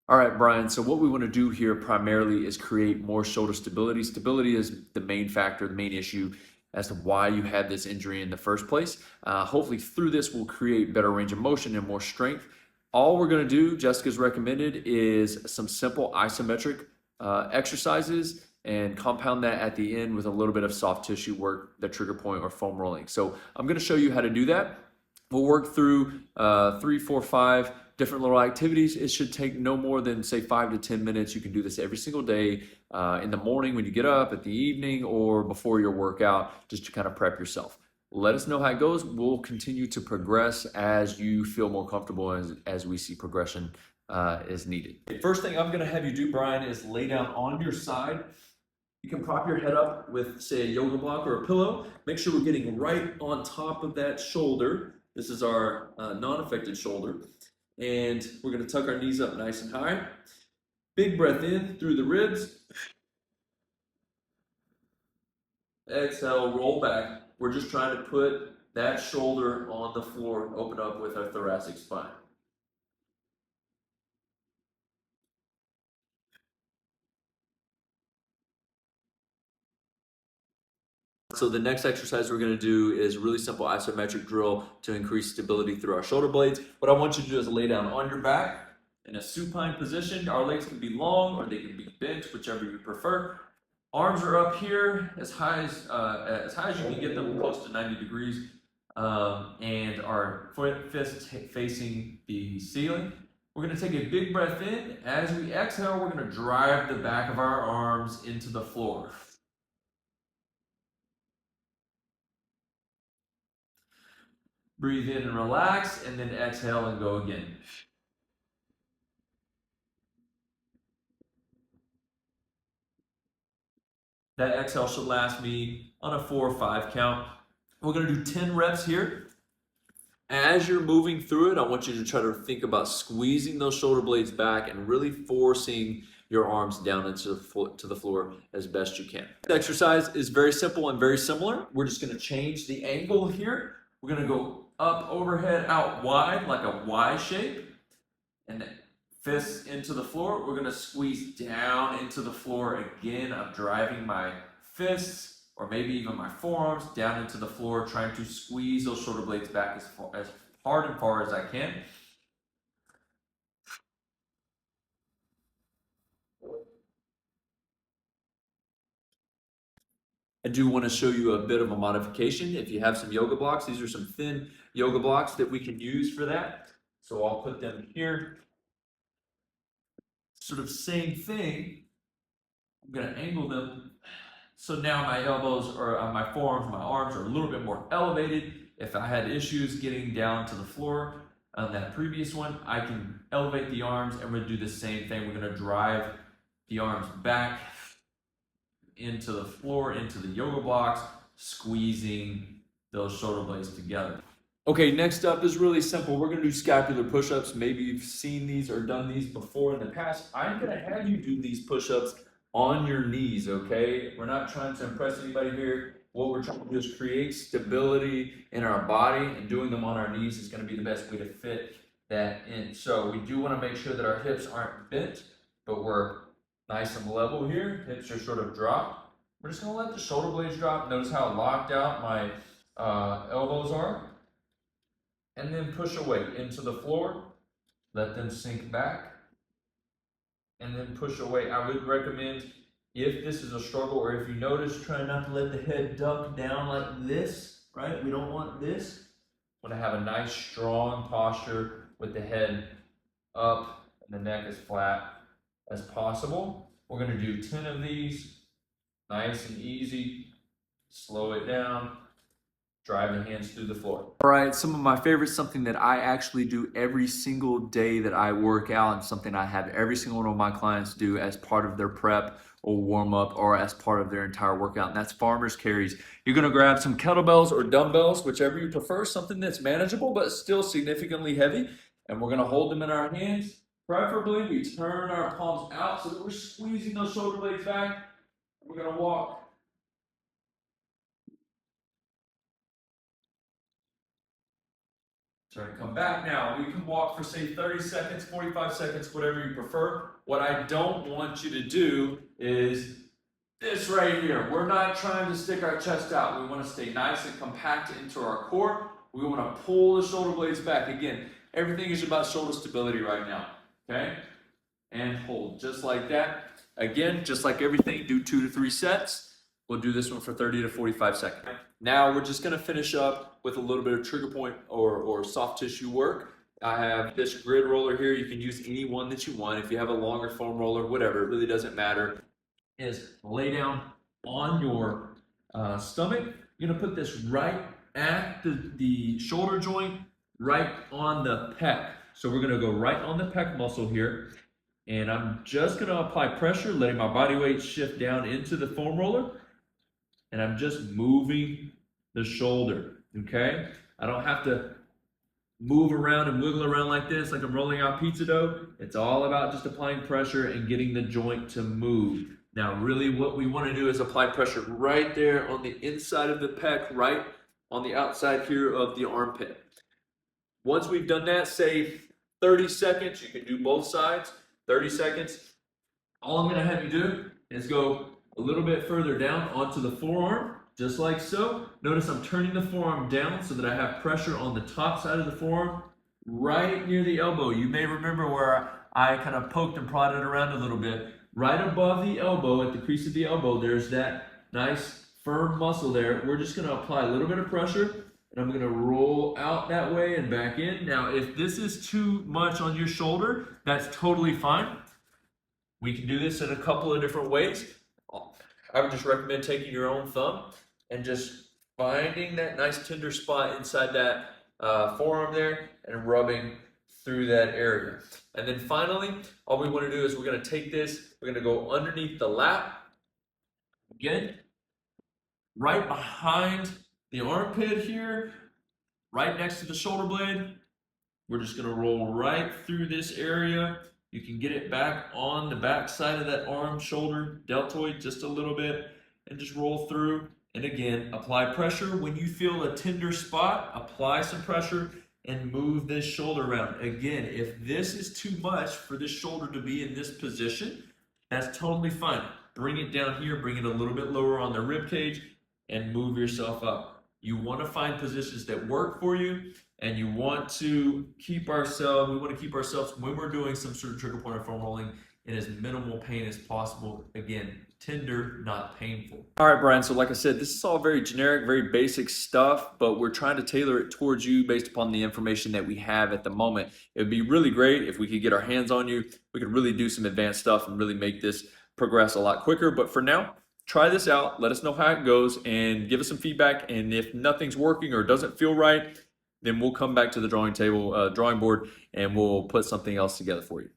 All right, Brian. So what we want to do here primarily is create more shoulder stability. Stability is the main factor, the main issue as to why you had this injury in the first place. Hopefully through this, we'll create better range of motion and more strength. All we're going to do, Jessica's recommended, is some simple isometric exercises and compound that at the end with a little bit of soft tissue work, the trigger point or foam rolling. So I'm going to show you how to do that. We'll work through 3, 4, 5 different little activities. It should take no more than say 5 to 10 minutes. You can do this every single day in the morning when you get up, at the evening, or before your workout, just to kind of prep yourself. Let us know how it goes. We'll continue to progress as you feel more comfortable as we see progression is needed. The first thing I'm going to have you do, Brian, is lay down on your side. You can prop your head up with, say, a yoga block or a pillow. Make sure we're getting right on top of that shoulder. This is our non-affected shoulder. And we're going to tuck our knees up nice and high. Big breath in through the ribs. Exhale, roll back. We're just trying to put that shoulder on the floor, open up with our thoracic spine. So the next exercise we're going to do is a really simple isometric drill to increase stability through our shoulder blades. What I want you to do is lay down on your back in a supine position. Our legs can be long or they can be bent, whichever you prefer. Arms are up here as high as you can get them, close to 90 degrees. And our fists facing the ceiling. We're going to take a big breath in. As we exhale, we're going to drive the back of our arms into the floor. Breathe in and relax, and then exhale and go again. That exhale should last me on a 4 or 5 count. We're going to do 10 reps here. As you're moving through it, I want you to try to think about squeezing those shoulder blades back and really forcing your arms down into the floor as best you can. The exercise is very simple and very similar. We're just going to change the angle here. We're going to go up, overhead, out wide, like a Y shape. And then fists into the floor. We're going to squeeze down into the floor. Again, I'm driving my fists or maybe even my forearms down into the floor, trying to squeeze those shoulder blades back as hard and far as I can. I do want to show you a bit of a modification. If you have some yoga blocks, these are some thin yoga blocks that we can use for that. So I'll put them here. Sort of same thing. I'm going to angle them. So now my elbows or my forearms, my arms are a little bit more elevated. If I had issues getting down to the floor on that previous one, I can elevate the arms and we're going to do the same thing. We're going to drive the arms back into the floor, into the yoga blocks, squeezing those shoulder blades together. Okay, next up is really simple. We're going to do scapular push-ups. Maybe you've seen these or done these before in the past. I'm going to have you do these push-ups on your knees, okay? We're not trying to impress anybody here. What we're trying to do is create stability in our body, and doing them on our knees is going to be the best way to fit that in. So we do want to make sure that our hips aren't bent, but we're nice and level here. Hips are sort of dropped. We're just going to let the shoulder blades drop. Notice how locked out my elbows are. And then push away into the floor. Let them sink back. And then push away. I would recommend, if this is a struggle or if you notice, try not to let the head duck down like this, right? We don't want this. We want to have a nice strong posture with the head up and the neck as flat as possible. We're going to do 10 of these, nice and easy. Slow it down. Drive the hands through the floor. All right, some of my favorites, something that I actually do every single day that I work out, and something I have every single one of my clients do as part of their prep or warm up or as part of their entire workout, and that's farmer's carries. You're gonna grab some kettlebells or dumbbells, whichever you prefer, something that's manageable but still significantly heavy, and we're gonna hold them in our hands. Preferably, we turn our palms out so that we're squeezing those shoulder blades back. We're gonna walk Turn and come back. Now, we can walk for say 30 seconds, 45 seconds, whatever you prefer. What I don't want you to do is this right here. We're not trying to stick our chest out. We want to stay nice and compact into our core. We want to pull the shoulder blades back. Again, everything is about shoulder stability right now. Okay? And hold just like that. Again, just like everything, do 2 to 3 sets. We'll do this one for 30 to 45 seconds. Now we're just going to finish up with a little bit of trigger point or soft tissue work. I have this grid roller here. You can use any one that you want. If you have a longer foam roller, whatever, it really doesn't matter. Is lay down on your stomach. You're going to put this right at the shoulder joint, right on the pec. So we're going to go right on the pec muscle here. And I'm just going to apply pressure, letting my body weight shift down into the foam roller. And I'm just moving the shoulder, okay? I don't have to move around and wiggle around like this, like I'm rolling out pizza dough. It's all about just applying pressure and getting the joint to move. Now, really what we want to do is apply pressure right there on the inside of the pec, right on the outside here of the armpit. Once we've done that, say 30 seconds, you can do both sides, 30 seconds. All I'm going to have you do is go a little bit further down onto the forearm, just like so. Notice I'm turning the forearm down so that I have pressure on the top side of the forearm, right near the elbow. You may remember where I kind of poked and prodded around a little bit. Right above the elbow, at the crease of the elbow, there's that nice firm muscle there. We're just going to apply a little bit of pressure, and I'm going to roll out that way and back in. Now, if this is too much on your shoulder, that's totally fine. We can do this in a couple of different ways. I would just recommend taking your own thumb and just finding that nice tender spot inside that forearm there and rubbing through that area. And then finally, all we want to do is we're going to take this, we're going to go underneath the lap. Again, right behind the armpit here, right next to the shoulder blade. We're just going to roll right through this area. You can get it back on the back side of that arm, shoulder, deltoid just a little bit, and just roll through. And again, apply pressure. When you feel a tender spot, apply some pressure and move this shoulder around. Again, if this is too much for this shoulder to be in this position, that's totally fine. Bring it down here, bring it a little bit lower on the rib cage, and move yourself up. You want to find positions that work for you, and you want to keep ourselves, when we're doing some sort of trigger point or foam rolling in as minimal pain as possible. Again, tender, not painful. All right, Brian, so like I said, this is all very generic, very basic stuff, but we're trying to tailor it towards you based upon the information that we have at the moment. It would be really great if we could get our hands on you. We could really do some advanced stuff and really make this progress a lot quicker. But for now, try this out, let us know how it goes, and give us some feedback. And if nothing's working or doesn't feel right, then we'll come back to the drawing board, and we'll put something else together for you.